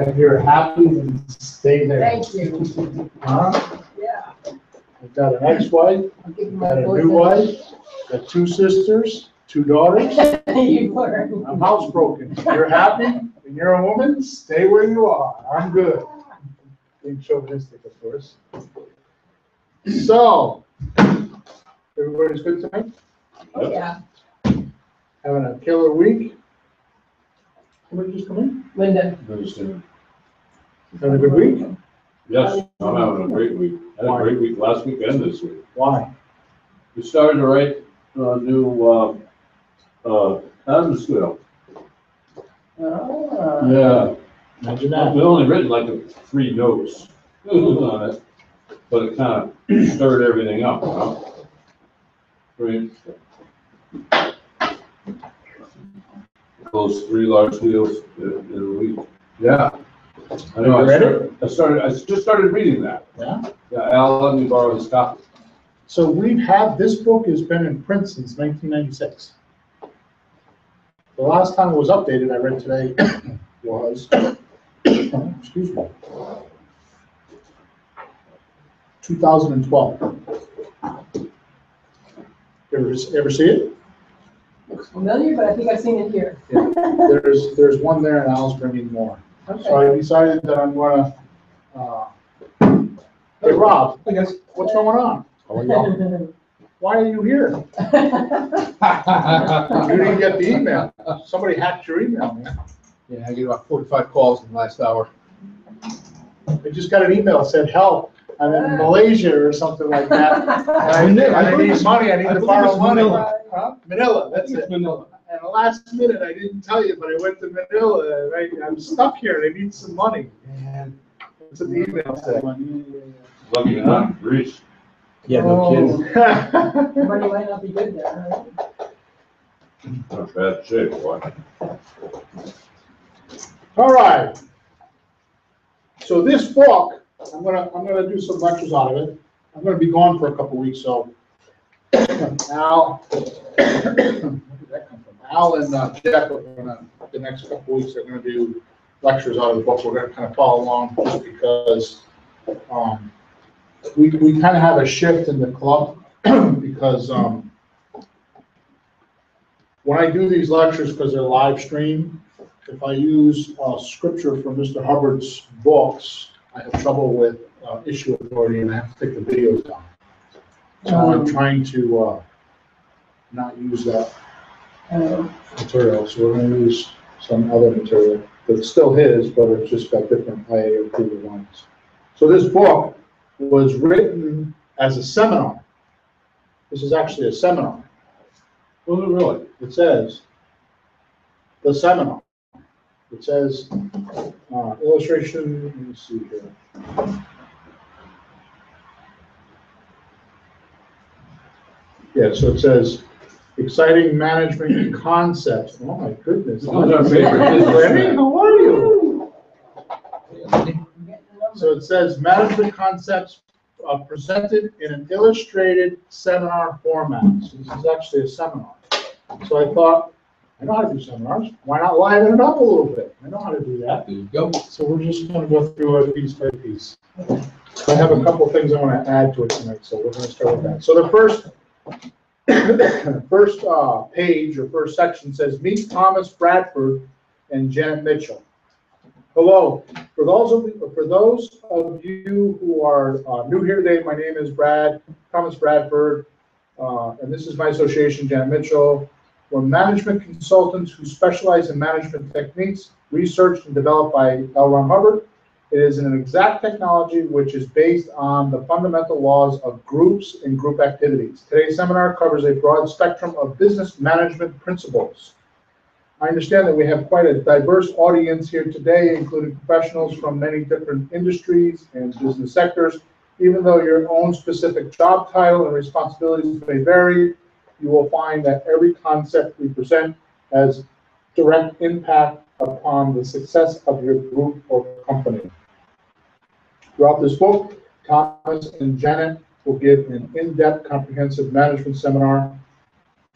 If you're happy, then stay there. Thank you. Yeah. I've got an ex-wife, I'll give you I've my got a voice. new wife, got 2 sisters, 2 daughters. You were. I'm housebroken. If you're happy and you're a woman, stay where you are. I'm good. Being chauvinistic, of course. So, everybody's good tonight? Yeah. Having a killer week? Somebody just come in? Linda. Having a good week? Yes, I'm having a great week. I had a great week last week and this week. Why? We started to write a new Adams scale. Yeah. Imagine that. We've only written like 3 notes on it, but it kind of stirred everything up, you know? Very interesting. Close 3 large deals in a week. Yeah. I know. I just started reading that. Yeah? Yeah, Al let me borrow his copy. So we've had, this book has been in print since 1996. The last time it was updated, I read today, was, excuse me, 2012. Ever see it? Looks familiar, but I think I've seen it here. Yeah. There's one there and Al's bringing more. Okay. So I decided that I'm gonna, hey Rob, I guess. what's going on? Why are you here? You didn't get the email. Somebody hacked your email, man. Yeah, I get about 45 calls in the last hour. I just got an email that said, help, I'm in Malaysia or something like that. And I need money, I need to borrow money. Huh? Manila, that's it. Manila. And the last minute, I didn't tell you, but I went to Manila, and I'm stuck here, and I need some money. Man. That's what the email said. Lucky you're not in Greece. Yeah, no kidding. Money might not be good there, right? Not bad shape, boy. All right. So this book, I'm gonna do some lectures out of it. I'm gonna be gone for a couple weeks, so Al, where did that come from? Al and Jeff are gonna, the next couple weeks, they're gonna do lectures out of the book. We're gonna kind of follow along just because we kind of have a shift in the club because when I do these lectures, because they're live streamed, if I use scripture from Mr. Hubbard's books, I have trouble with issue authority and I have to take the videos down. So I'm trying to not use that material. So we're going to use some other material that's still his, but it's just got different IA approved ones. So this book was written as a seminar. This is actually a seminar. Was it really? It says, the seminar. It says, illustration, let me see here. Yeah, so it says, exciting management concepts. Oh my goodness. This was our favorite Lenny, business. how are you? So it says management concepts presented in an illustrated seminar format. So this is actually a seminar. So I thought, I know how to do seminars. Why not liven it up a little bit? I know how to do that. There you go. So we're just going to go through it piece by piece. I have a couple things I want to add to it tonight, so we're going to start with that. So the first page or first section says, meet Thomas Bradford and Janet Mitchell. Hello. For those of you who are new here today, my name is Thomas Bradford, and this is my association, Janet Mitchell. We're management consultants who specialize in management techniques researched and developed by L. Ron Hubbard. It is an exact technology which is based on the fundamental laws of groups and group activities. Today's seminar covers a broad spectrum of business management principles. I understand that we have quite a diverse audience here today, including professionals from many different industries and business sectors. Even though your own specific job title and responsibilities may vary, you will find that every concept we present has direct impact upon the success of your group or company. Throughout this book, Thomas and Janet will give an in-depth comprehensive management seminar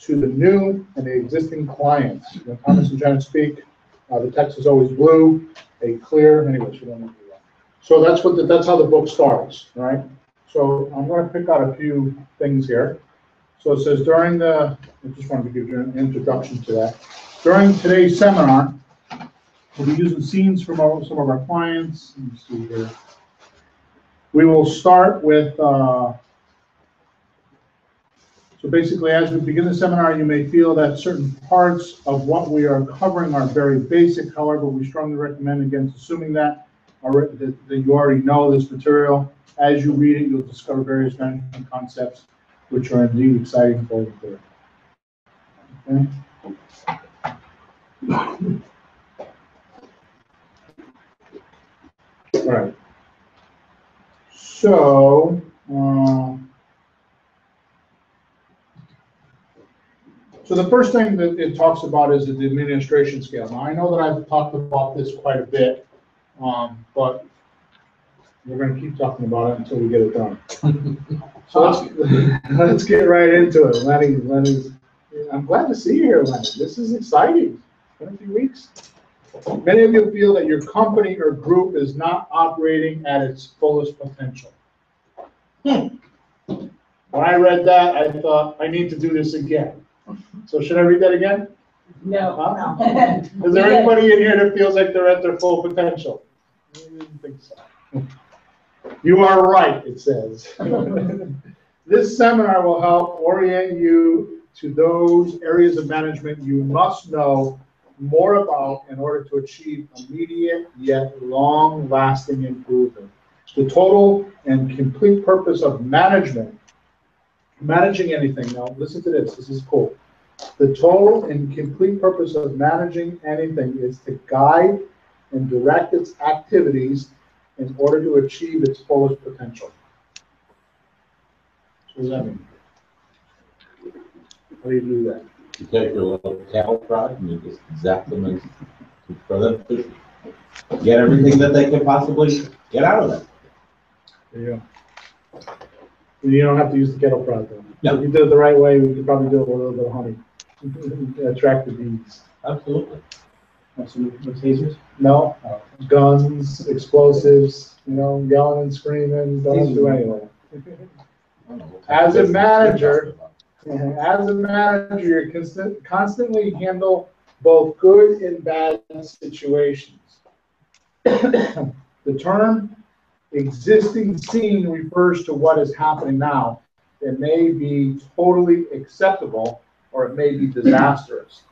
to the new and the existing clients. When Thomas and Janet speak, The text is always blue, a clear, anyways, you don't need to do that. So that's how the book starts, right? So I'm going to pick out a few things here. So it says I just wanted to give you an introduction to that. During today's seminar, we'll be using scenes from some of our clients. Let me see here. We will start with, so basically as we begin the seminar, you may feel that certain parts of what we are covering are very basic. However, we strongly recommend against assuming that you already know this material. As you read it, you'll discover various management concepts, which are indeed exciting for you. Okay. All right. So, so the first thing that it talks about is the administration scale. Now, I know that I've talked about this quite a bit, but we're going to keep talking about it until we get it done. So let's get right into it. Lenny, I'm glad to see you here, Lenny. This is exciting. It's been a few weeks. Many of you feel that your company or group is not operating at its fullest potential. When I read that, I thought, I need to do this again. So should I read that again? No. Huh? Is there anybody in here that feels like they're at their full potential? I didn't think so. You are right, it says. This seminar will help orient you to those areas of management you must know more about in order to achieve immediate yet long-lasting improvement. The total and complete purpose of managing anything, now listen to this is cool. The total and complete purpose of managing anything is to guide and direct its activities in order to achieve its fullest potential. What does that mean? How do you do that? You take your little cattle prod and you just zap them and for them to get everything that they can possibly get out of it. There you go. You don't have to use the kettle prod though. Yep. If you did it the right way, we could probably do it with a little bit of honey. Attract the bees. Absolutely. Some tasers? No, guns, explosives, yelling and screaming, don't do any of that. As a manager, you constantly handle both good and bad situations. The term existing scene refers to what is happening now. It may be totally acceptable or it may be disastrous.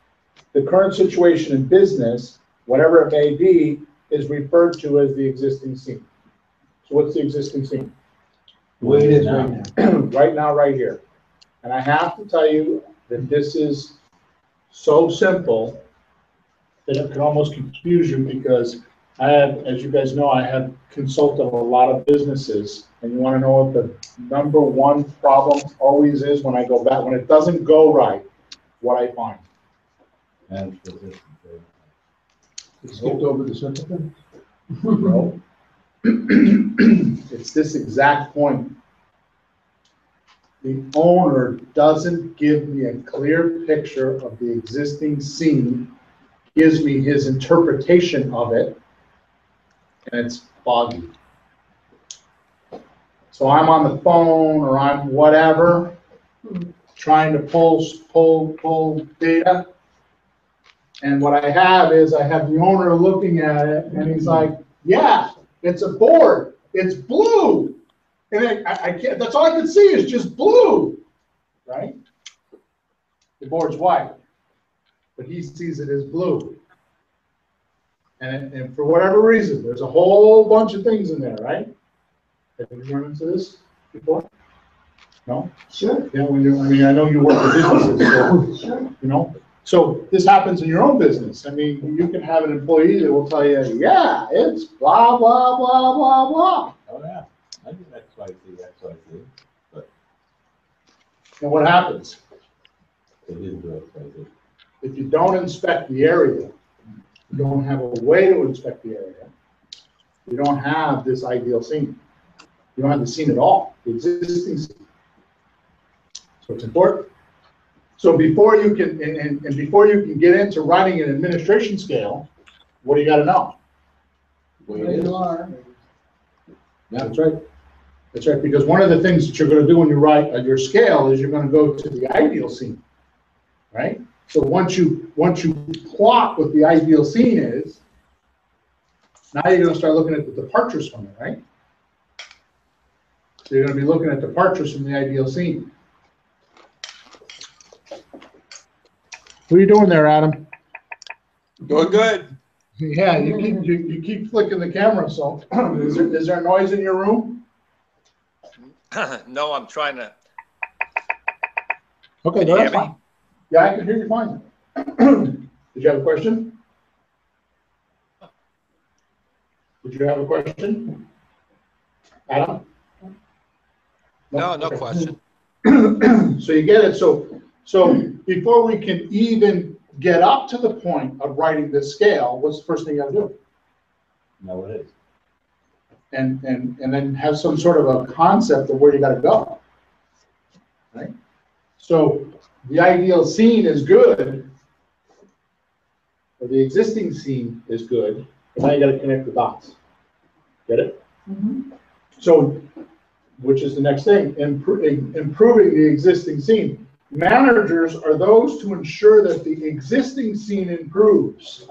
The current situation in business, whatever it may be, is referred to as the existing scene. So what's the existing scene? The way it is right now. Right now, right here. And I have to tell you that this is so simple that it can almost confuse you because I have, as you guys know, I have consulted a lot of businesses, and you want to know what the number one problem always is when I go back, when it doesn't go right, what I find. And position. You skipped over the simple thing? No. It's this exact point. The owner doesn't give me a clear picture of the existing scene, gives me his interpretation of it, and it's foggy. So I'm on the phone or I'm whatever, trying to pull data. And what I have is I have the owner looking at it and he's like, yeah, it's a board, it's blue. And I can't, that's all I can see is just blue, right? The board's white, but he sees it as blue. And for whatever reason, there's a whole bunch of things in there, right? Have you run into this before? No? Sure. Yeah, I know you work with businesses, so, Sure. So this happens in your own business. I mean, you can have an employee that will tell you, yeah, it's blah, blah, blah, blah, blah. Oh, yeah. I do X, Y, Z. And what happens? They didn't do X, Y, Z. If you don't inspect the area, you don't have a way to inspect the area, you don't have this ideal scene. You don't have the scene at all, the existing scene. So it's important. So before you can, and before you can get into writing an administration scale, what do you gotta know? Way Where it is. you are. Yeah. That's right. That's right, because one of the things that you're gonna do when you write your scale is you're gonna go to the ideal scene, right? So once you plot what the ideal scene is, now you're gonna start looking at the departures from it, right? So you're gonna be looking at departures from the ideal scene. What are you doing there, Adam? Doing good. Yeah, you keep flicking the camera, so is there noise in your room? No, I'm trying to. Okay, Can no, you that's hear me? fine. Yeah, I can hear you fine. Did you have a question? Did you have a question? Adam? No, no Okay. question. So you get it, so before we can even get up to the point of writing this scale, what's the first thing you gotta do? No, it is. And then have some sort of a concept of where you gotta go. Right? So the ideal scene is good, or the existing scene is good, but now you gotta connect the dots. Get it? Mhm. So, which is the next thing, improving the existing scene. Managers are those to ensure that the existing scene improves.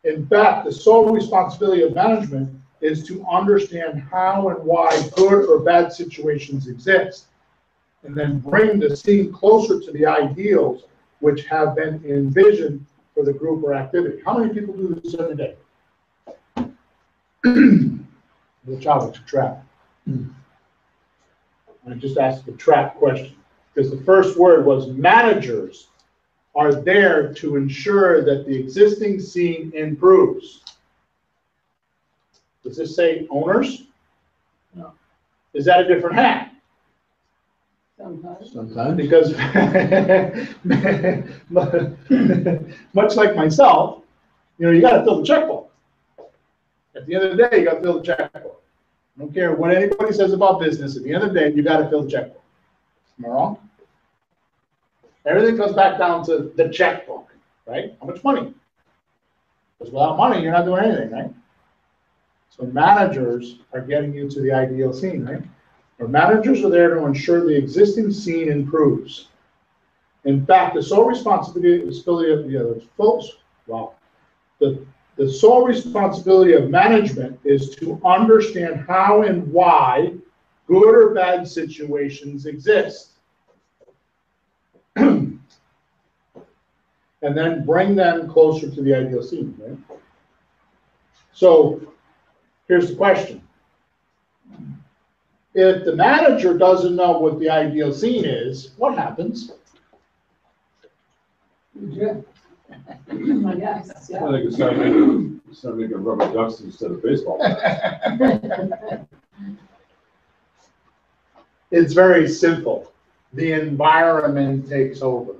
In fact, the sole responsibility of management is to understand how and why good or bad situations exist, and then bring the scene closer to the ideals which have been envisioned for the group or activity. How many people do this every day? The child to trap. I just asked the trap question, because the first word was managers are there to ensure that the existing scene improves. Does this say owners? No. Is that a different hat? Sometimes. Sometimes. Because much like myself, you gotta fill the checkbook. At the end of the day, you gotta fill the checkbook. I don't care what anybody says about business, at the end of the day, you gotta fill the checkbook. Am I wrong? Everything comes back down to the checkbook, right? How much money? Because without money, you're not doing anything, right? So managers are getting you to the ideal scene, right? Or managers are there to ensure the existing scene improves. In fact, the sole responsibility of the other folks, wow. The sole responsibility of management is to understand how and why good or bad situations exist. And then bring them closer to the ideal scene, right? So here's the question. If the manager doesn't know what the ideal scene is, what happens? Yeah. I guess, I yeah. think it's start making rubber ducks instead of baseball. It's very simple. The environment takes over.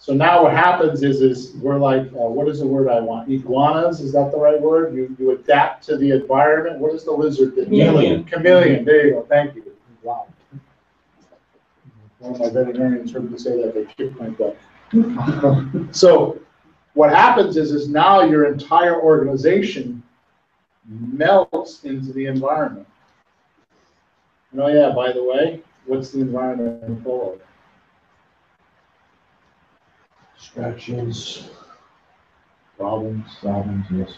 So now what happens is we're like, what is the word I want? Iguanas, is that the right word? You adapt to the environment. What is the lizard? Chameleon. Chameleon, there you go, thank you. Wow. One of my veterinarians heard me say that, they kicked my butt. So what happens is now your entire organization melts into the environment. And oh yeah, by the way, what's the environment full of? Distractions, Problems, yes.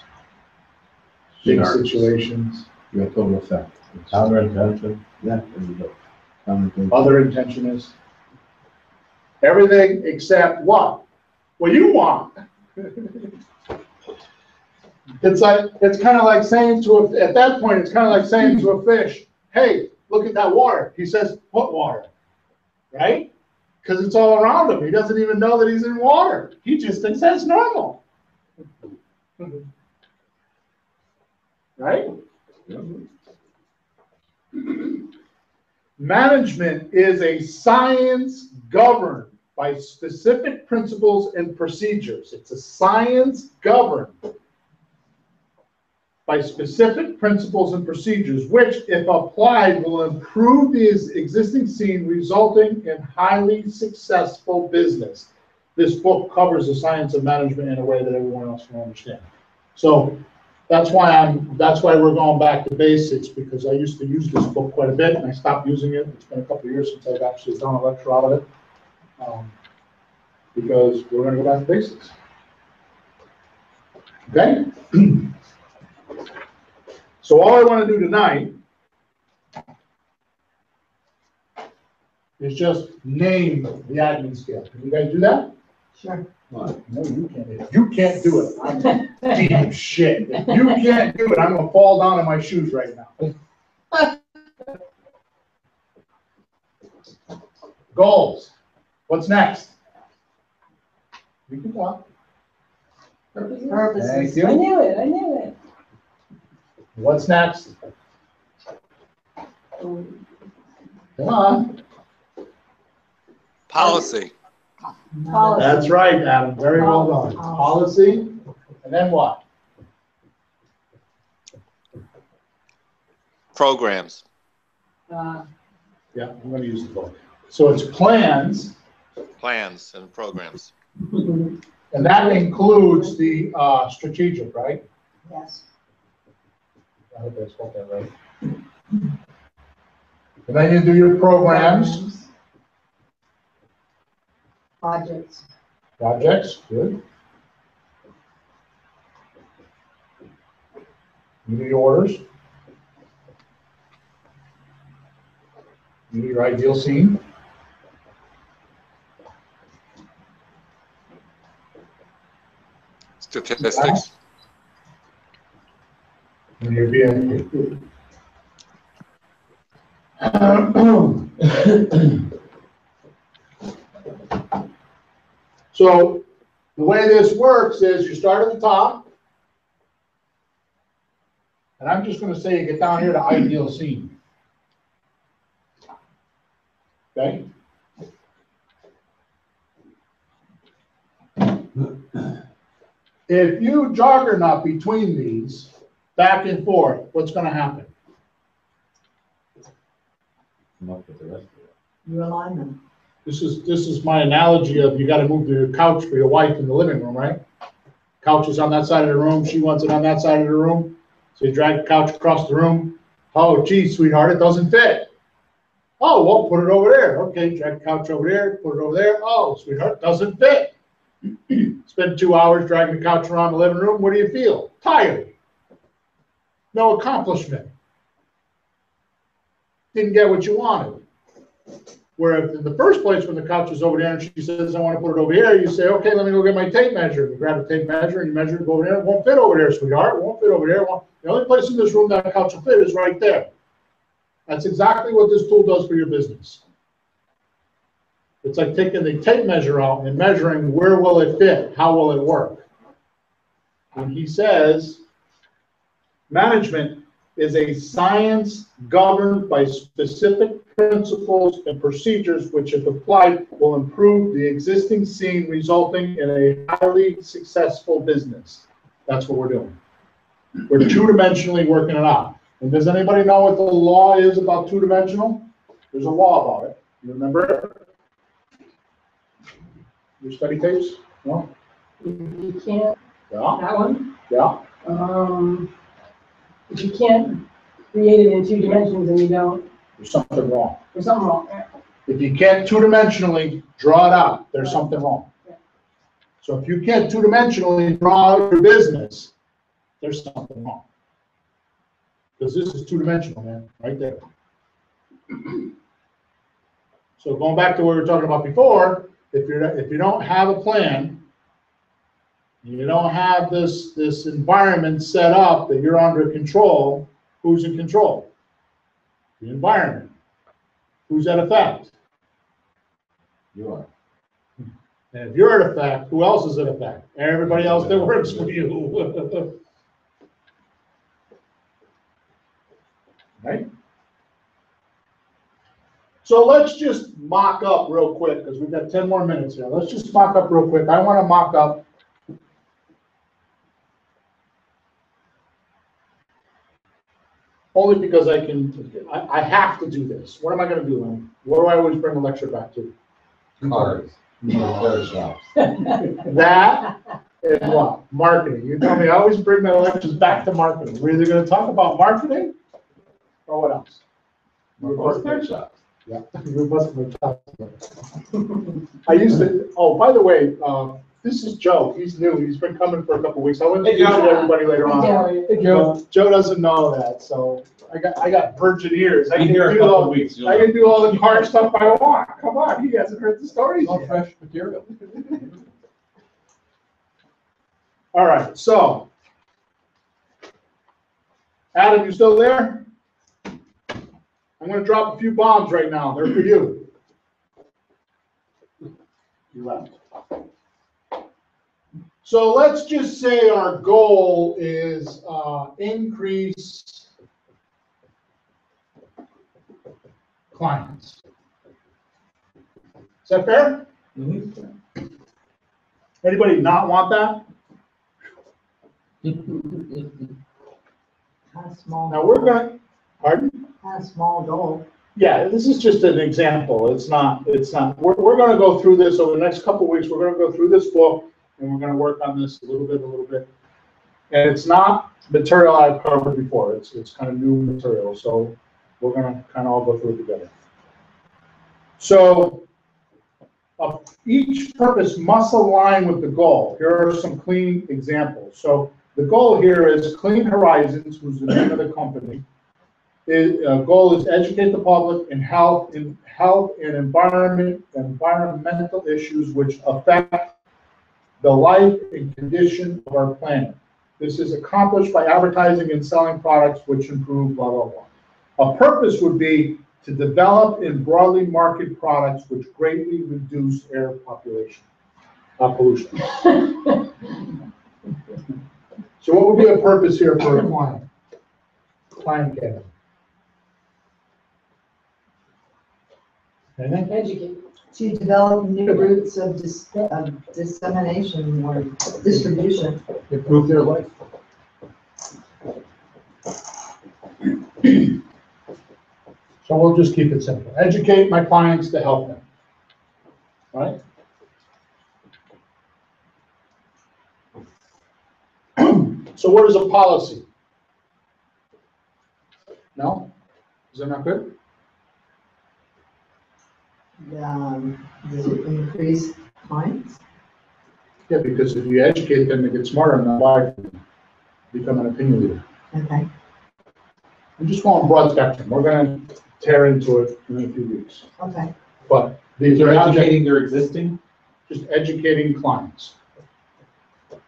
big Sharks. situations, You have total effect. Counterintention. Yeah, there you go. Counterintention. other intentionists. Everything except what? What you want. It's kind of like saying at that point, it's kind of like saying to a fish, hey, look at that water. He says, what water? Right? Because it's all around him. He doesn't even know that he's in water. He just thinks that's normal. Right? Management is a science governed by specific principles and procedures. It's a science governed by specific principles and procedures, which, if applied, will improve the existing scene, resulting in highly successful business. this book covers the science of management in a way that everyone else can understand. So that's why we're going back to basics, because I used to use this book quite a bit and I stopped using it. It's been a couple of years since I've actually done a lecture out of it. Because we're going to go back to basics. Okay? So all I want to do tonight is just name the admin scale. Can you guys do that? Sure. No, you can't. If you can't do it, I'm deep shit. If you can't do it, I'm going to fall down in my shoes right now. Goals. What's next? We can talk. Purposes. Thank you. I knew it. What's next? Come on. Policy, Policy. That's right, Adam. Very well done. Policy. And then what? programs, Uh, Yeah, I'm going to use the book. So it's plans, plans, and programs. and that includes the strategic, right? yes. I hope I spelled that right. And then you do your programs, Projects. projects, good. You do your orders. You do your ideal scene. Statistics, And your BMP. So the way this works is you start at the top, and I'm just going to say you get down here to ideal scene. Okay? If you juggernaut between these, back and forth, what's going to happen? Come up with the rest of it. You align them. This is my analogy of you got to move the couch for your wife in the living room, right? Couch is on that side of the room. She wants it on that side of the room. So you drag the couch across the room. Oh, geez, sweetheart, it doesn't fit. Oh, well, put it over there. Okay, drag the couch over there, put it over there. Oh, sweetheart, it doesn't fit. Spend 2 hours dragging the couch around the living room. What do you feel? Tired. No accomplishment. Didn't get what you wanted. Where if in the first place, when the couch is over there and she says, I want to put it over here, you say, okay, let me go get my tape measure. You grab a tape measure and you measure it, go over there. It won't fit over there, sweetheart. It won't fit over there. The only place in this room that couch will fit is right there. That's exactly what this tool does for your business. It's like taking the tape measure out and measuring where will it fit, how will it work. And he says, management is a science governed by specific principles and procedures which, if applied, will improve the existing scene, resulting in a highly successful business. That's what we're doing. We're two-dimensionally working it out. And does anybody know what the law is about two-dimensional? There's a law about it. You remember it? Your study tapes? No? You can't, Yeah? that one, Yeah? if you can't create it in 2 dimensions and you don't, There's something wrong. there's something wrong there. If you can't two-dimensionally draw it out, there's something wrong. So if you can't two-dimensionally draw out your business, there's something wrong. Because this is two-dimensional, man, right there. So going back to what we were talking about before, if you don't have a plan, you don't have this environment set up that you're under control, who's in control? The environment. Who's at effect? You are. And if you're at effect, who else is at effect? Everybody else that works for you. Right? So let's just mock up real quick, because we've got 10 more minutes here. Let's just mock up real quick. I want to mock up only because I have to do this. What am I going to do? What do I always bring a lecture back to? Cars. Repair shops. That and what? Marketing. You tell me, I always bring my lectures back to marketing. We're either gonna talk about marketing or what else? Or repair shops. Yeah, you must have been talking. I used to, oh, by the way, this is Joe. He's new. He's been coming for a couple weeks. I'll introduce you to everybody later on. Hey, Joe doesn't know that, so I got virgin ears. I Be can here a do couple all, weeks. you'll I know. can do all the car stuff I want. Come on, he hasn't heard the stories All yet. fresh material. All right, so. Adam, you still there? I'm gonna drop a few bombs right now. They're for you. You left. So let's just say our goal is increase clients. Is that fair? Anybody not want that? Kind of small. Now we're gonna, pardon? Kind of small goal. Yeah, this is just an example. It's not, we're gonna go through this over the next couple of weeks. We're gonna go through this book and we're gonna work on this a little bit. And it's not material I've covered before. It's kind of new material. So we're gonna kind of all go through it together. So each purpose must align with the goal. Here are some clean examples. So the goal here is Clean Horizons, who's the name of the company. Goal is educate the public in health and environmental issues which affect the life and condition of our planet. This is accomplished by advertising and selling products which improve blah, blah, blah. A purpose would be to develop and broadly market products which greatly reduce air pollution. So what would be a purpose here for a client? Client candidate. Anything? Educate. To develop new routes of dissemination or distribution. Improve their life. So we'll just keep it simple. Educate my clients to help them. Right? So what is a policy? No? Is that not good? Does it increase clients? Yeah, because if you educate them, they get smarter and they'll become an opinion leader. Okay. I'm just going broad spectrum. We're going to tear into it in a few weeks. Okay. But these They're are educating their existing, just educating clients.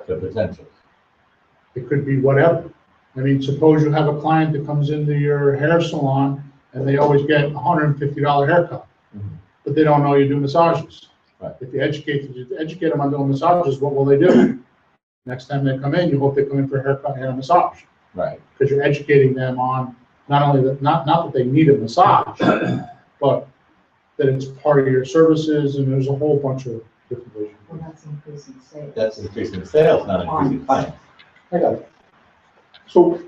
the potential. It could be whatever. I mean, suppose you have a client that comes into your hair salon and they always get a $150 haircut, but they don't know you do massages. Right. If you educate them on doing massages, what will they do? Next time they come in, you hope they come in for a haircut and a massage. Right. Because you're educating them on not only that, not that they need a massage, but that it's part of your services, and there's a whole bunch of different visions. Well, that's increasing sales. That's increasing sales, not increasing clients. I got it. So,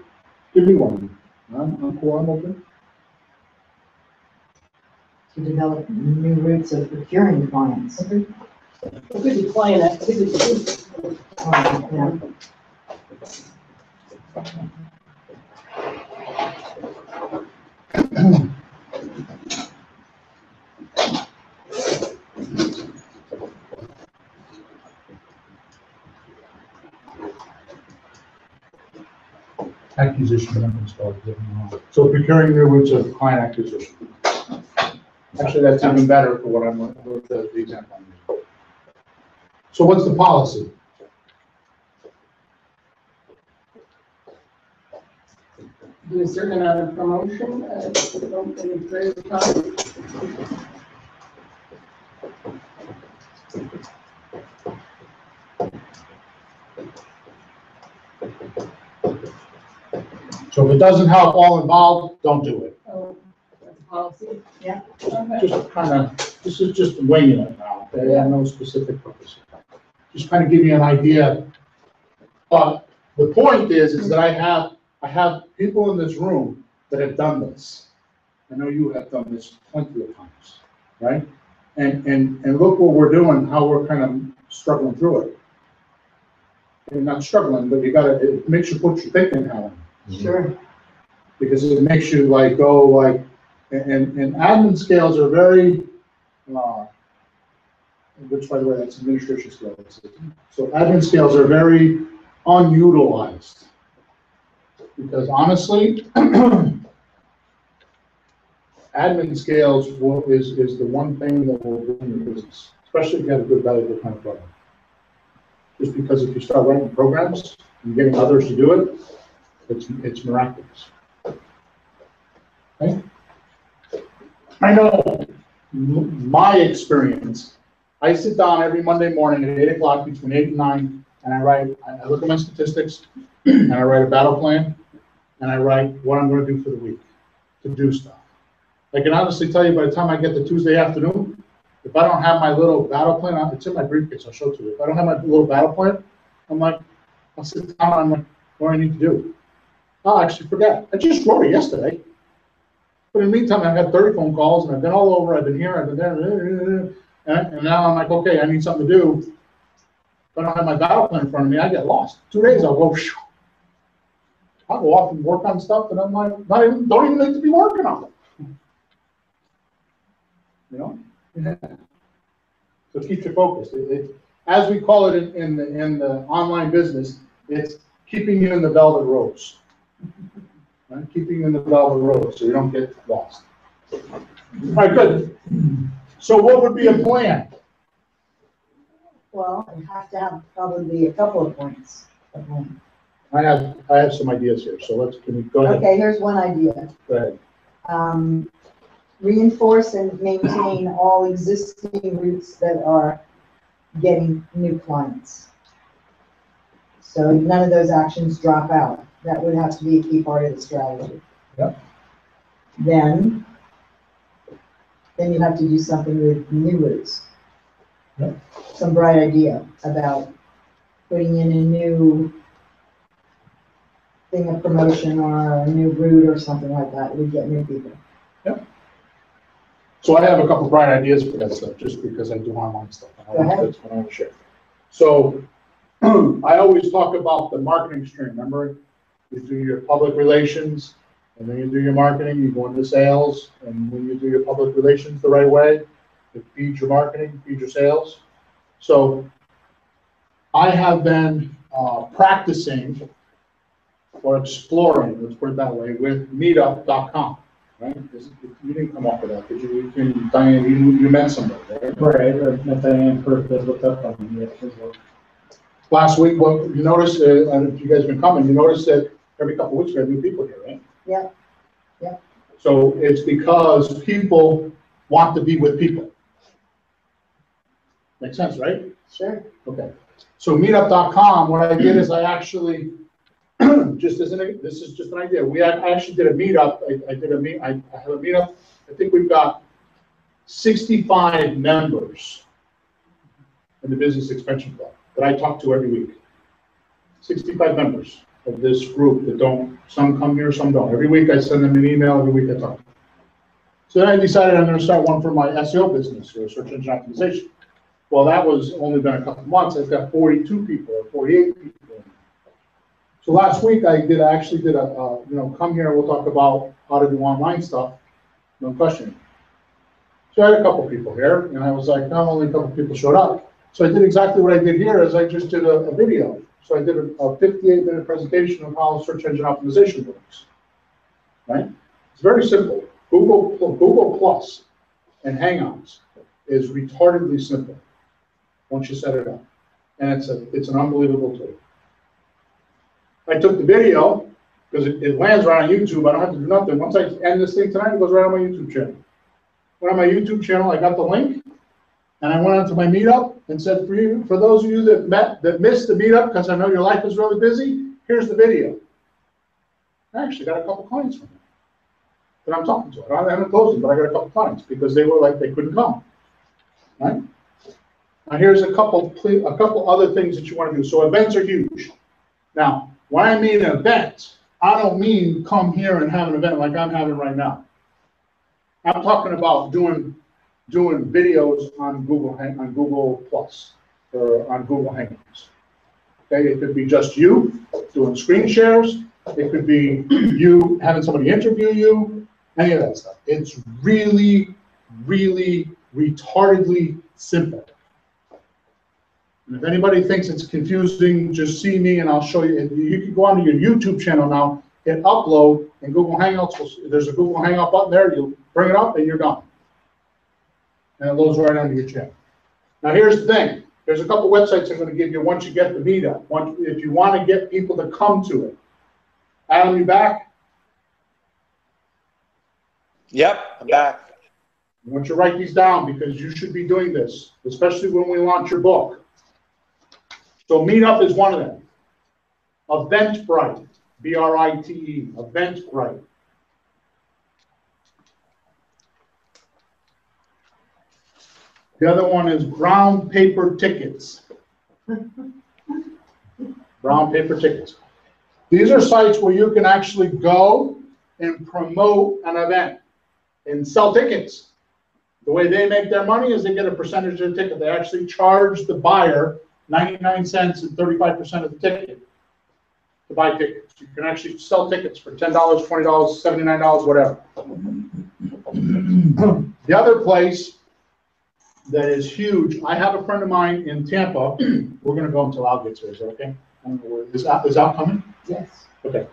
give me one. I'm cool, I'm open. To develop new routes of procuring clients. It could be client activity. Yeah. Acquisition, I'm gonna start getting wrong. So procuring new routes of client acquisition. Actually, that's even better for what I'm, with the example. I'm using. So what's the policy? Do a certain amount of promotion, in a period of time. So if it doesn't help all involved, don't do it. Oh, that's policy. Yeah. Okay. Just kind of, this is just winging it now, okay? I have no specific purpose. Just kind of give you an idea. But the point is that I have people in this room that have done this. I know you have done this plenty of times, right? And look what we're doing, how we're kind of struggling through it. And not struggling, but it makes you put your thinking hat on. Sure. Because it makes you like go like, and admin scales are very, which by the way, that's administration scales. So admin scales are very unutilized. Because honestly, admin scales is the one thing that will do in your business, especially if you have a good valuable kind of program. Just because if you start writing programs and getting others to do it, it's miraculous. Okay? I know my experience. I sit down every Monday morning at 8 o'clock, between 8 and 9, and I look at my statistics, and I write a battle plan, and I write what I'm going to do for the week to do stuff. I can honestly tell you by the time I get to Tuesday afternoon, if I don't have my little battle plan, it's in my briefcase, I'll show it to you. If I don't have my little battle plan, I'm like, I'll sit down, I'm like, what do I need to do? I'll actually forget. I just wrote it yesterday. But in the meantime, I've had 30 phone calls, and I've been all over, I've been here, I've been there, and now I'm like, okay, I need something to do. If I don't have my battle plan in front of me, I get lost. 2 days, I'll go, phew. I'll go off and work on stuff that I'm like, don't even need to be working on it. You know? So it keeps you focused. As we call it in the online business, it's keeping you in the velvet ropes. Right? Keeping you in the velvet ropes so you don't get lost. All right, good. So what would be a plan? Well, you have to have probably a couple of points. I have some ideas here, so can we go ahead? Okay, here's one idea. Go ahead. Reinforce and maintain all existing routes that are getting new clients. So none of those actions drop out. That would have to be a key part of the strategy. Yep. Then you have to do something with new routes. Yep. Some bright idea about putting in a new thing of promotion or a new route or something like that. It would get new people. Yep. So I have a couple bright ideas for that stuff, just because I do online stuff. Go ahead. That's what I want to share. So I always talk about the marketing stream. Remember, you do your public relations, and then you do your marketing, you go into sales, and when you do your public relations the right way, it feeds your marketing, feeds your sales. So I have been practicing or exploring, let's put it that way, with meetup.com. Right? You didn't come up with that, did you? Diane, you met somebody, right? Right, I met Diane first, I looked up on me as well. Last week, well, you noticed, and if you guys have been coming, you noticed that every couple of weeks we have new people here, right? Yeah. Yeah. So it's because people want to be with people. Makes sense, right? Sure. Okay. So meetup.com, what I did is I actually, this is just an idea. I actually did a meetup. I have a meetup. I think we've got 65 members in the Business Expansion Club that I talk to every week. 65 members of this group that some come here, some don't. Every week I send them an email, every week I talk to them. So then I decided I'm going to start one for my SEO business, or search engine optimization. Well, that was only been a couple of months. I've got 42 people or 48 people. So last week I actually did a come here, we'll talk about how to do online stuff, no question. So I had a couple people here, and I was like, not only a couple people showed up. So I did exactly what I did here, is I just did a video. So I did a 58-minute presentation of how search engine optimization works, right? It's very simple. Google Plus and Hangouts is retardedly simple once you set it up. And it's an unbelievable tool. I took the video, because it lands right on YouTube. I don't have to do nothing. Once I end this thing tonight, it goes right on my YouTube channel. Went on my YouTube channel, I got the link, and I went onto my meetup and said, for those of you that missed the meetup, because I know your life is really busy, here's the video. I actually got a couple clients from it that I'm talking to. I haven't closed them, but I got a couple clients because they were like, they couldn't come. Right? Now here's a couple other things that you want to do. So events are huge. Now, when I mean an event, I don't mean come here and have an event like I'm having right now. I'm talking about doing doing videos on Google Plus or on Google Hangouts. Okay, it could be just you doing screen shares. It could be you having somebody interview you, any of that stuff. It's really, really retardedly simple. And if anybody thinks it's confusing, just see me and I'll show you. You can go onto your YouTube channel now, hit upload, and Google Hangouts, there's a Google Hangout button there. You bring it up and you're done. And it loads right onto your channel. Now here's the thing. There's a couple websites I'm going to give you once you get the meetup. If you want to get people to come to it. Adam, you back? Yep, I'm back. I want you to write these down because you should be doing this, especially when we launch your book. So Meetup is one of them. Eventbrite, B-R-I-T-E, Eventbrite. The other one is Brown Paper Tickets. Brown Paper Tickets. These are sites where you can actually go and promote an event and sell tickets. The way they make their money is they get a percentage of the ticket. They actually charge the buyer 99 cents and 35% of the ticket to buy tickets. You can actually sell tickets for $10, $20, $79, whatever. The other place that is huge, I have a friend of mine in Tampa. We're going to go until Al gets here. Is that okay? I don't know where, is Al coming? Yes. Okay.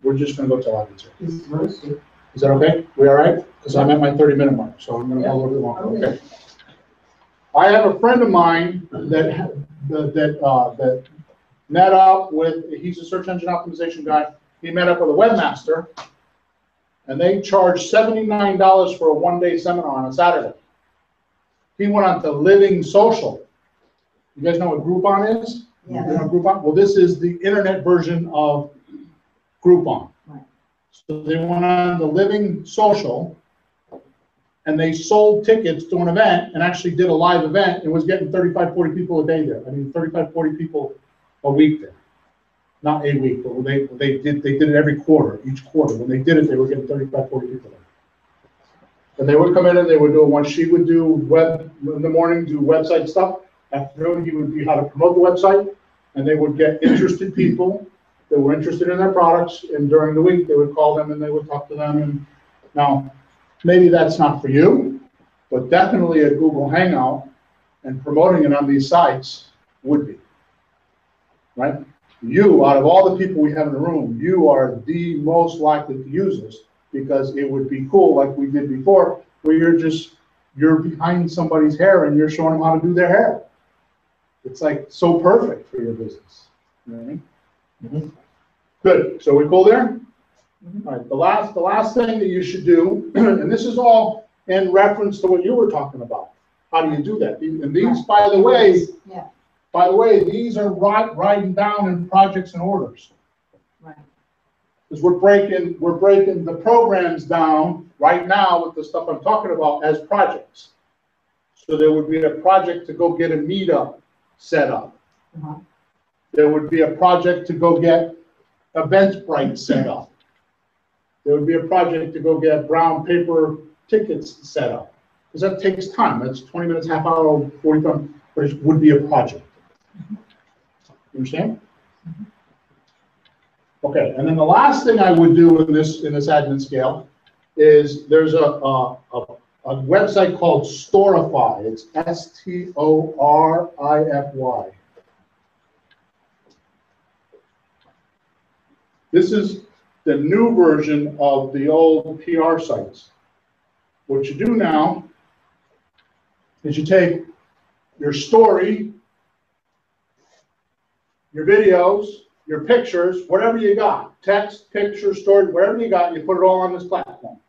We're just going to go till Al gets here. He's roasted. Is that okay? We all right? Because I'm at my 30-minute mark, so I'm going to go a little bit longer. Okay. I have a friend of mine that met up with, he's a search engine optimization guy. He met up with a webmaster, and they charged $79 for a one-day seminar on a Saturday. He went on to Living Social. You guys know what Groupon is? Yeah. You know Groupon? Well, this is the internet version of Groupon. Right. So they went on to Living Social, and they sold tickets to an event and actually did a live event and was getting 35, 40 people a day there. I mean, 35, 40 people a week there. Not a week, but they did it every quarter, each quarter. When they did it, they were getting 35, 40 people there. And they would come in and they would do one. She would do web in the morning, do website stuff. Afternoon, he would be how to promote the website, and they would get interested people that were interested in their products. And during the week, they would call them and they would talk to them. And now, maybe that's not for you, but definitely a Google Hangout and promoting it on these sites would be, right? You, out of all the people we have in the room, you are the most likely to use this because it would be cool, like we did before, where you're behind somebody's hair and you're showing them how to do their hair. It's like so perfect for your business. You know what I mean? Mm-hmm. Good. So we cool there? All right, the last thing that you should do, and this is all in reference to what you were talking about. How do you do that? And these, by the way, these are writing down in projects and orders. Right. Because we're breaking the programs down right now with the stuff I'm talking about as projects. So there would be a project to go get a meetup set up. Uh-huh. There would be a project to go get Eventbrite set up. There would be a project to go get brown paper tickets set up. Because that takes time. That's 20 minutes, half hour, 45, but it would be a project. You understand? Okay, and then the last thing I would do in this admin scale is there's a website called Storify. It's S-T-O-R-I-F-Y. This is the new version of the old PR sites. What you do now is you take your story, your videos, your pictures, whatever you got, text, picture, story, whatever you got, you put it all on this platform.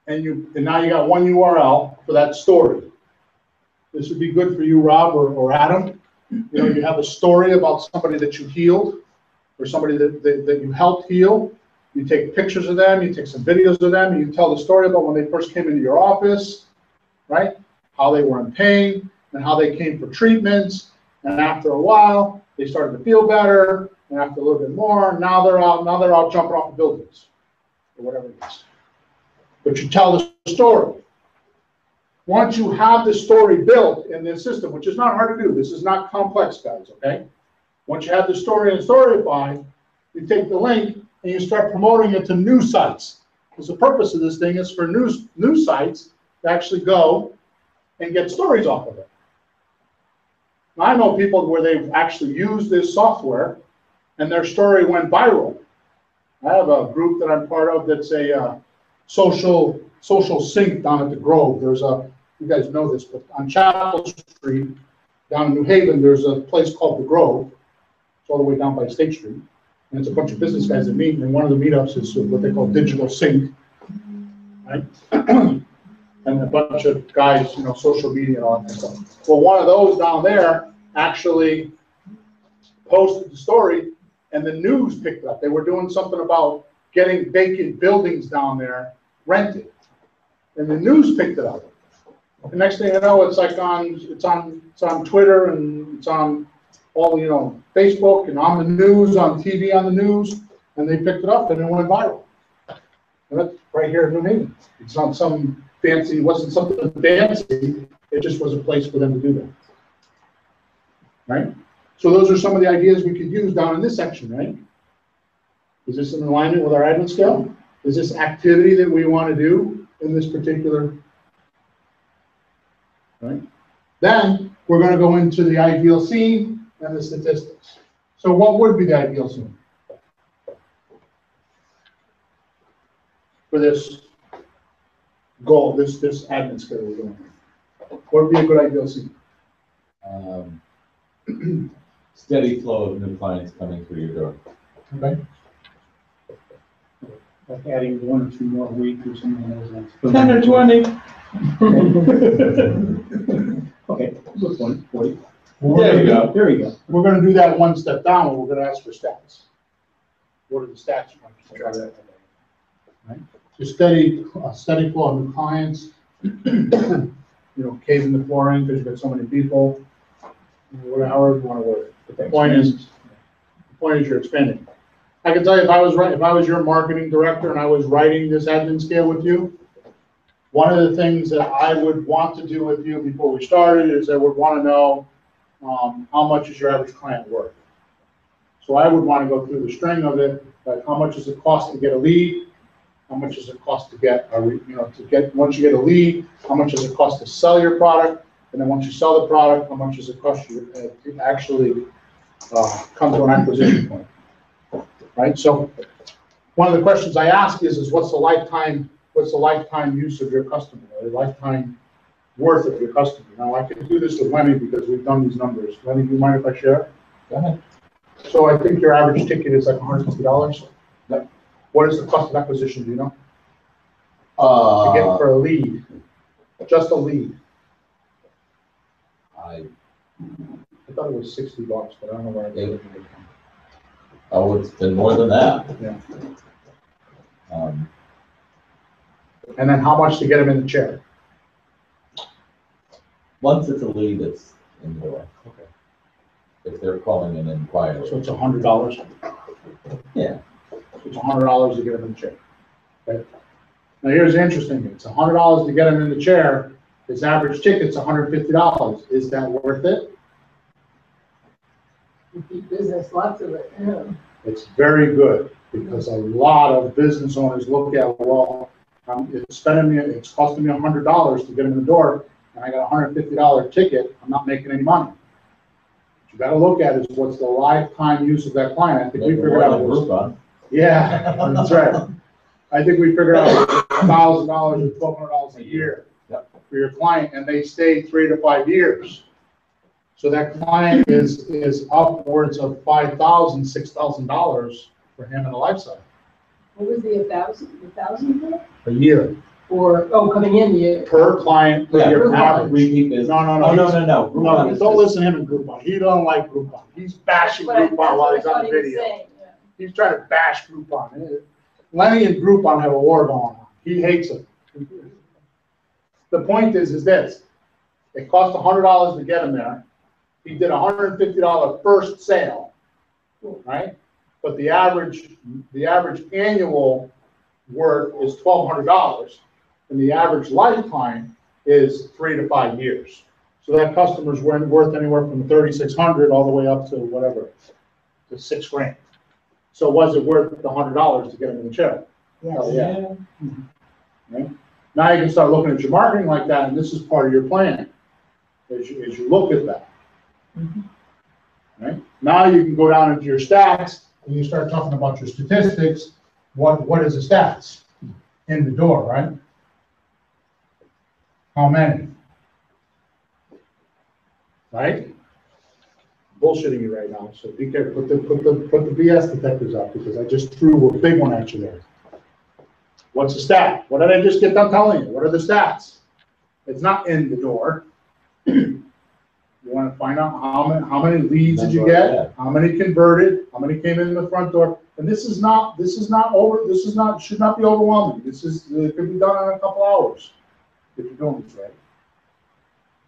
And now you got one URL for that story. This would be good for you, Rob or Adam. You know, you have a story about somebody that you healed or somebody that you helped heal. You take pictures of them, you take some videos of them, and you tell the story about when they first came into your office, right? How they were in pain and how they came for treatments. And after a while, they started to feel better. And after a little bit more, now they're out jumping off the buildings or whatever it is. But you tell the story. once you have the story built in this system, which is not hard to do, this is not complex, guys, okay? Once you have the story in Storyify, you take the link and you start promoting it to news sites. Because the purpose of this thing is for news sites to actually go and get stories off of it. Now, I know people where they've actually used this software and their story went viral. I have a group that I'm part of that's a social sync down at the Grove. There's a, you guys know this, but on Chapel Street down in New Haven, there's a place called the Grove. It's all the way down by State Street. And it's a bunch of business guys that meet, and one of the meetups is what they call digital sync, right? And a bunch of guys, you know, social media and all that stuff. Well, one of those down there actually posted the story, and the news picked it up. They were doing something about getting vacant buildings down there rented, and the news picked it up. The next thing you know, it's like it's on Twitter, and it's on all, you know, Facebook, and on the news, on TV, on the news, and they picked it up and it went viral. And that's right here in New Haven. It's not some fancy, it wasn't something fancy, it just was a place for them to do that. Right? So those are some of the ideas we could use down in this section, right? Is this in alignment with our admin scale? Is this activity that we want to do in this particular, right? Then we're going to go into the ideal scene and the statistics. So what would be the ideal scene for this goal, this admin scale we're doing? What would be a good ideal scene? Steady flow of new clients coming through your door. Okay. Like adding 1 or 2 more a week or something like that. 10 or 20. Okay, look, 40. There you go. There you go. We're going to do that one step down, and we're going to ask for stats. What are the stats you want to try that? Right? So steady flow of new clients. You know, caving the floor in because you've got so many people. However you want to word it. But the point is you're expanding. I can tell you, if I was your marketing director and I was writing this admin scale with you, one of the things that I would want to do with you before we started is I would want to know how much is your average client worth. So I would want to go through the string of it, like how much does it cost to get a lead? How much does it cost to get once you get a lead, how much does it cost to sell your product? And then once you sell the product, how much does it cost you to actually come to an acquisition point? Right. So one of the questions I ask is what's the lifetime use of your customer, or the lifetime worth of your customer? Now I can do this with Lenny because we've done these numbers. Lenny, do you mind if I share? Go ahead. So I think your average ticket is like $150. Yep. What is the cost of acquisition? Do you know? To get for a lead, just a lead. I thought it was $60, but I don't know where I got it from. Oh, it's been more than that. Yeah. And then how much to get them in the chair? Once it's a lead, it's in the door. Okay. If they're calling an inquiry. So it's $100. Yeah. So it's $100 to get them in the chair. Okay. Now here's the interesting thing. It's $100 to get them in the chair. His average ticket's $150. Is that worth it? Repeat business, lots of it, yeah. It's very good because a lot of business owners look at, well, it's costing me $100 to get them in the door, and I got a $150 ticket. I'm not making any money. What you got to look at is what's the lifetime use of that client. I think we figured out. Yeah, that's right. I think we figured out $1,000 or $1,200 a year for your client, and they stay 3 to 5 years. So that client is upwards of $5,000, $6,000 for him in a lifestyle. What was the 1,000 A year. Or, coming in the. Per client, per year average. Repeat business. No. No. No, don't listen to him in Groupon. He don't like Groupon. He's bashing Groupon while he's on the video. He's trying to bash Groupon. Lenny and Groupon have a war going on. He hates it. The point is this. It cost $100 to get him there. He did a $150 first sale, right? But the average annual worth is $1,200, and the average lifetime is 3 to 5 years. So that customer's worth anywhere from 3,600 all the way up to whatever, to $6,000. So was it worth the $100 to get them in the chair? Oh, Yes. yeah. Right? Now you can start looking at your marketing like that, and this is part of your plan, as you look at that. Right? Now you can go down into your stats, and you start talking about your statistics. What is the stats? In the door, right? How many? Right? Bullshitting you right now, so be careful. Put the BS detectors up, because I just threw a big one at you there. What's the stat? What did I just get done telling you? What are the stats? It's not in the door. You want to find out how many leads did you get? How many converted? How many came in the front door? And this should not be overwhelming. It could be done in a couple hours if you're doing this right.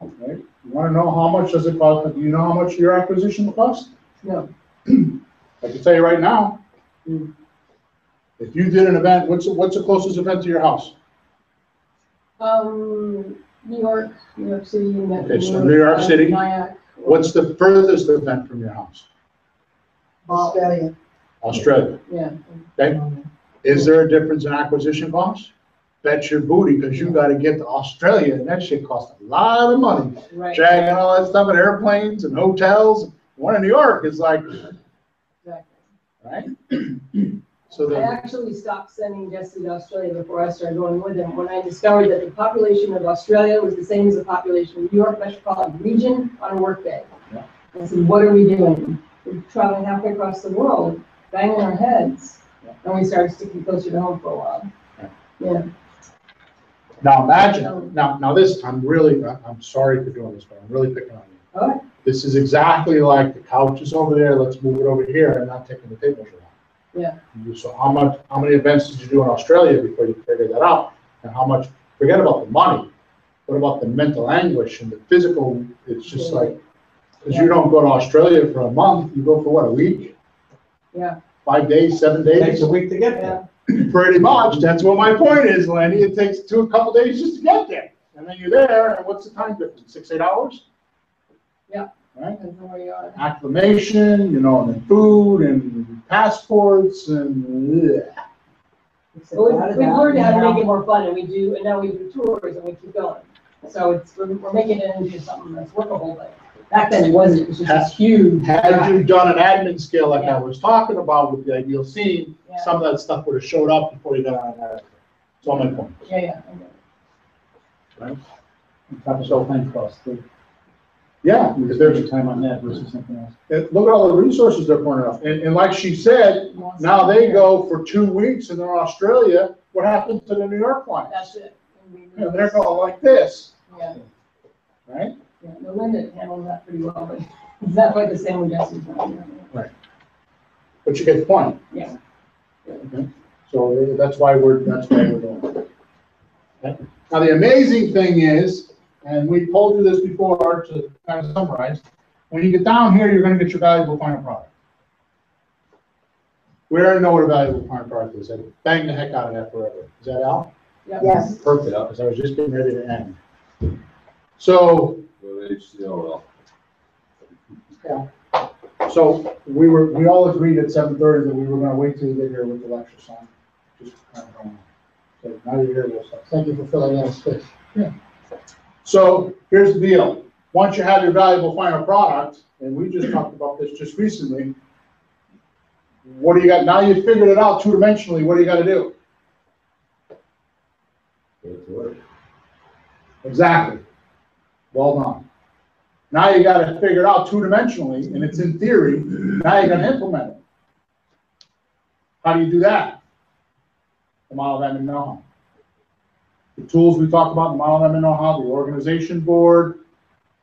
Okay. You want to know how much does it cost? Do you know how much your acquisition cost? No. I can tell you right now. If you did an event, what's the closest event to your house? New York City. Okay, so New York City. Nyack. What's the furthest event from your house? Australia. Australia. Yeah. Okay. Is there a difference in acquisition costs? Bet your booty, because you got to get to Australia, and that shit costs a lot of money. Right. Dragging all that stuff in airplanes and hotels. One in New York is like, Exactly. right? So I then, actually stopped sending Jesse to Australia before I started going with him, when I discovered that the population of Australia was the same as the population of New York metropolitan region on a work day. Yeah. I said, what are we doing? We're traveling halfway across the world, banging our heads. Yeah. And we started sticking closer to home for a while. Yeah. now imagine, now this, I'm sorry for doing this, but I'm really picking on you. All right. This is exactly like the couch is over there, let's move it over here, and not taking the tape measure out. Yeah. So how many events did you do in Australia before you figured that out? And how much, forget about the money, what about the mental anguish and the physical? It's just like, because you don't go to Australia for a month, you go for what, a week? Yeah. 5 days, 7 It takes days? a week to get there. Pretty much, that's what my point is, Lenny, it takes a couple days just to get there. And then you're there, and what's the time difference, 6, 8 hours? Yeah. Right? Depends on where you are. Acclimation, and then food, and passports, and, yeah. Well, we've learned how to make it more fun, and now we do tours, and we keep going. So we're making it into something that's workable, but back then it wasn't, it was just this huge. Had you done an admin scale like I was talking about with the ideal scene, Yeah. some of that stuff would have showed up before you got on that. That's all my point. Yeah, yeah. I get it. Right? On top of the time cost, too. Yeah, We're because spending time on that versus something else. look at all the resources they're pointing out. And like she said, now they go for 2 weeks and they're in Australia. What happened to the New York clients? That's it. And they're going like this, Yeah, right? yeah. No, Linda handled that pretty well, but it's not quite the same with Jesse's. But you get the point. Yeah. Okay. So that's why we're doing it. Okay. Now, the amazing thing is, and we told you this before to kind of summarize, when you get down here, you're going to get your valuable final product. We already know what a valuable final product is. I bang the heck out of that forever. Is that Al? Yeah. Yes. Perfect, because I was just getting ready to end. So, With HCL. so we all agreed at 7:30 that we were going to wait till you get here with the lecture song. Just kind of going on. So now you're here, we'll start. Thank you for filling in the space. Yeah. So here's the deal. Once you have your valuable final product, and we just talked about this just recently, what do you got? Now you've figured it out two-dimensionally, what do you got to do? Get it to work. Exactly. Well done. Now you got to figure it out two-dimensionally, and it's in theory. Now you got to implement it. How do you do that? The model of admin know-how. The tools we talk about, the model of admin know-how, the organization board,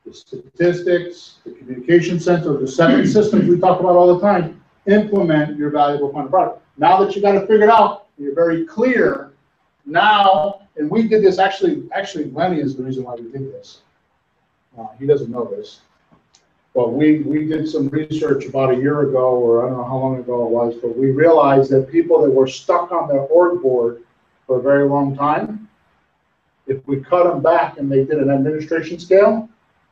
the statistics, the communication center, the 7 systems we talk about all the time. Implement your valuable final product. Now that you got it figured out, you're very clear. Now, and we did this actually Lenny is the reason why we did this. He doesn't know this, but we did some research about a year ago, or I don't know how long ago it was, but we realized that people that were stuck on their org board for a very long time If we cut them back and they did an administration scale,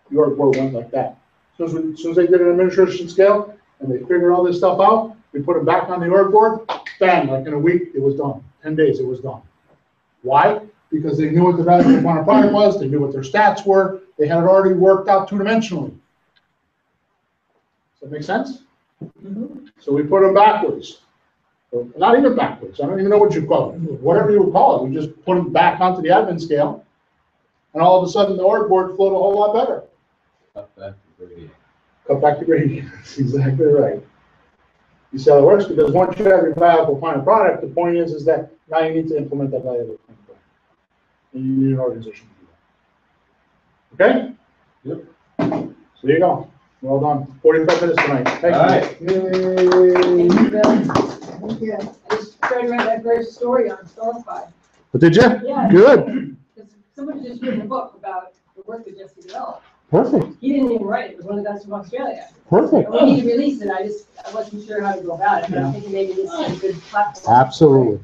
the org board went like that. As soon as they did an administration scale and they figured all this stuff out, we put them back on the org board, bang, like in a week, it was done. 10 days, it was done. Why? Because they knew what the value of the final product was, they knew what their stats were, they had it already worked out two-dimensionally. Does that make sense? So we put them backwards. Or not even backwards, I don't even know what you call it. Whatever you would call it, we just put them back onto the admin scale, and all of a sudden the org board flowed a whole lot better. Cut back to gradient. Cut back to gradient, that's exactly right. You see how it works? Because once you have your valuable final product, the point is that now you need to implement that valuable final product. And you need an organization to do that. Okay? Yep. So there you go. Well done. 45 minutes tonight. Thank All you. right. Yay. Thank you, Bill. Yeah. I just tried to write that great story on Storify. But did you? Yeah. Good. Because somebody just written a book about the work that Jesse developed. Perfect. He didn't even write it, it was one of the guys from Australia. Perfect. And we need to release it, I wasn't sure how to go about it, but I'm thinking maybe this is a good platform. Absolutely.